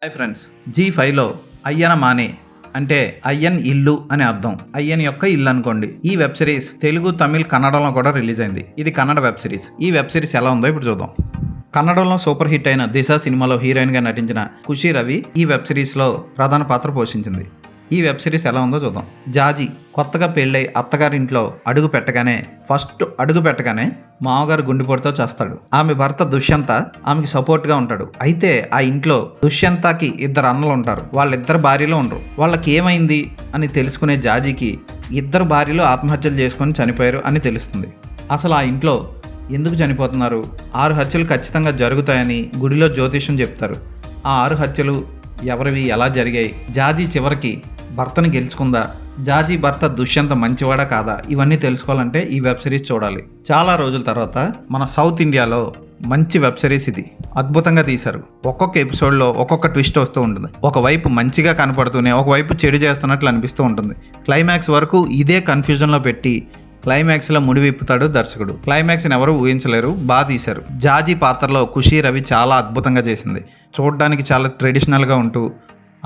Hi friends, జీ5లో Ayyanna మానే అంటే అయ్యన్ ఇల్లు అని అర్థం. అయ్యన్ యొక్క ఇల్లు అనుకోండి. ఈ వెబ్ సిరీస్ తెలుగు, తమిళ్, కన్నడలో కూడా రిలీజ్ అయింది. ఇది కన్నడ వెబ్ సిరీస్. ఈ వెబ్ సిరీస్ ఎలా ఉందో ఇప్పుడు చూద్దాం. కన్నడంలో సూపర్ హిట్ అయిన దిశ సినిమాలో హీరోయిన్ గా నటించిన ఖుషి రవి ఈ వెబ్ సిరీస్ లో ప్రధాన పాత్ర పోషించింది. ఈ వెబ్ సిరీస్ ఎలా ఉందో చూద్దాం. జాజీ కొత్తగా పెళ్ళై అత్తగారింట్లో ఫస్ట్ అడుగు పెట్టగానే మామగారు గుండెపోటుతో చేస్తాడు. ఆమె భర్త దుష్యంత ఆమెకి సపోర్ట్ గా ఉంటాడు. అయితే ఆ ఇంట్లో దుష్యంతకి ఇద్దరు అన్నలు ఉంటారు. వాళ్ళిద్దరు భార్యలు ఉండరు. వాళ్ళకి ఏమైంది అని తెలుసుకునే జాజీకి ఇద్దరు భార్యలు ఆత్మహత్యలు చేసుకొని చనిపోయారు అని తెలుస్తుంది. అసలు ఆ ఇంట్లో ఎందుకు చనిపోతున్నారు? 6 హత్యలు ఖచ్చితంగా జరుగుతాయని గుడిలో జ్యోతిష్యం చెప్తారు. ఆ 6 హత్యలు ఎవరివి, ఎలా జరిగాయి, జాజీ చివరికి భర్తని గెలుచుకుందా, జాజీ భర్త దుష్యంత మంచివాడా కాదా, ఇవన్నీ తెలుసుకోవాలంటే ఈ వెబ్ సిరీస్ చూడాలి. చాలా రోజుల తర్వాత మన సౌత్ ఇండియాలో మంచి వెబ్ సిరీస్ ఇది. అద్భుతంగా తీశారు. ఒక్కొక్క ఎపిసోడ్లో ఒక్కొక్క ట్విస్ట్ వస్తూ ఉంటుంది. ఒకవైపు మంచిగా కనపడుతూనే ఒకవైపు చెడు చేస్తున్నట్లు అనిపిస్తూ ఉంటుంది. క్లైమాక్స్ వరకు ఇదే కన్ఫ్యూజన్లో పెట్టి క్లైమాక్స్లో ముడివిప్పుతాడు దర్శకుడు. క్లైమాక్స్ని ఎవరు ఊహించలేరు. బాగా తీశారు. జాజీ పాత్రలో ఖుషి రవి చాలా అద్భుతంగా చేసింది. చూడడానికి చాలా ట్రెడిషనల్గా ఉంటూ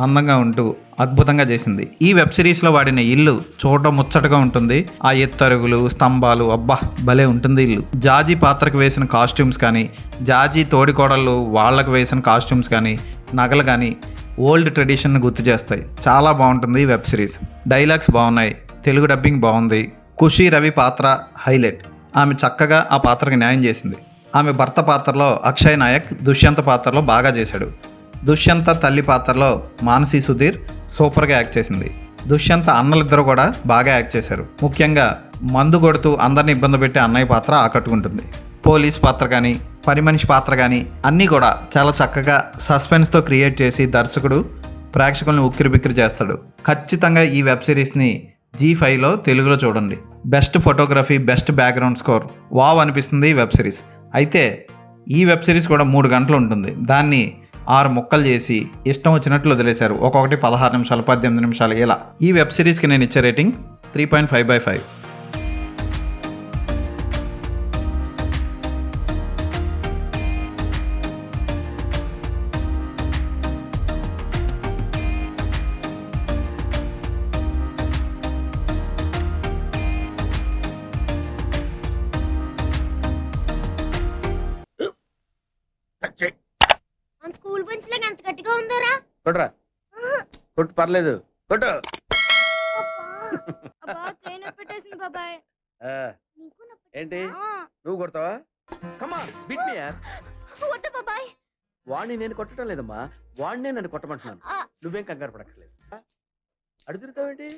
అందంగా ఉంటూ అద్భుతంగా చేసింది. ఈ వెబ్ సిరీస్లో వాడిన ఇల్లు చూడడం ముచ్చటగా ఉంటుంది. ఆ ఎత్తరుగులు, స్తంభాలు, అబ్బా భలే ఉంటుంది ఇల్లు. జాజీ పాత్రకు వేసిన కాస్ట్యూమ్స్ కానీ, జాజీ తోడికోడళ్ళు వాళ్ళకు వేసిన కాస్ట్యూమ్స్ కానీ, నగలు కానీ ఓల్డ్ ట్రెడిషన్ని గుర్తు చేస్తాయి. చాలా బాగుంటుంది ఈ వెబ్ సిరీస్. డైలాగ్స్ బాగున్నాయి. తెలుగు డబ్బింగ్ బాగుంది. ఖుషి రవి పాత్ర హైలైట్. ఆమె చక్కగా ఆ పాత్రకి న్యాయం చేసింది. ఆమె భర్త పాత్రలో అక్షయ్ నాయక్ దుష్యంత పాత్రలో బాగా చేశాడు. దుష్యంత తల్లి పాత్రలో మానసి సుధీర్ సూపర్గా యాక్ట్ చేసింది. దుష్యంత అన్నలిద్దరూ కూడా బాగా యాక్ట్ చేశారు. ముఖ్యంగా మందు కొడుతూ అందరిని ఇబ్బంది పెట్టే అన్నయ్య పాత్ర ఆకట్టుకుంటుంది. పోలీస్ పాత్ర కానీ, పని మనిషి పాత్ర కానీ అన్నీ కూడా చాలా చక్కగా సస్పెన్స్తో క్రియేట్ చేసి దర్శకుడు ప్రేక్షకులను ఉక్కిరిబిక్కిరి చేస్తాడు. ఖచ్చితంగా ఈ వెబ్ సిరీస్ని జీ5లో తెలుగులో చూడండి. Best photography, best background score, wow అనిపిస్తుంది ఈ వెబ్ సిరీస్. అయితే ఈ వెబ్ సిరీస్ కూడా 3 గంటలు ఉంటుంది. దాన్ని 6 ముక్కలు చేసి ఇష్టం వచ్చినట్లు వదిలేశారు. ఒక్కొక్కటి 16 నిమిషాలు, 18 నిమిషాలు ఇలా. ఈ వెబ్ సిరీస్కి నేను ఇచ్చే రేటింగ్ 3.5/5. మన స్కూల్ బెంచ్ లాగా ఎంత గట్టిగా ఉందోరా? కొట్రా, కొట్టు, పర్లేదు, కొట్టు. అబ్బా చేయి నొప్పి పెట్టేసింది బాబాయ్. ఆ, నీకు నొప్పి ఏంటి ఆ, నువ్వు కొడతావా? కమా బీట్ మీ యార్. వద్దు బాబాయ్. వాడిని నేను కొట్టడం లేదమ్మా, వాడినే నన్ను కొట్టమంటున్నాను. ఆ, నువ్వేం కంగారు పడక్కర్లేదు. అడుగుతావేంటి?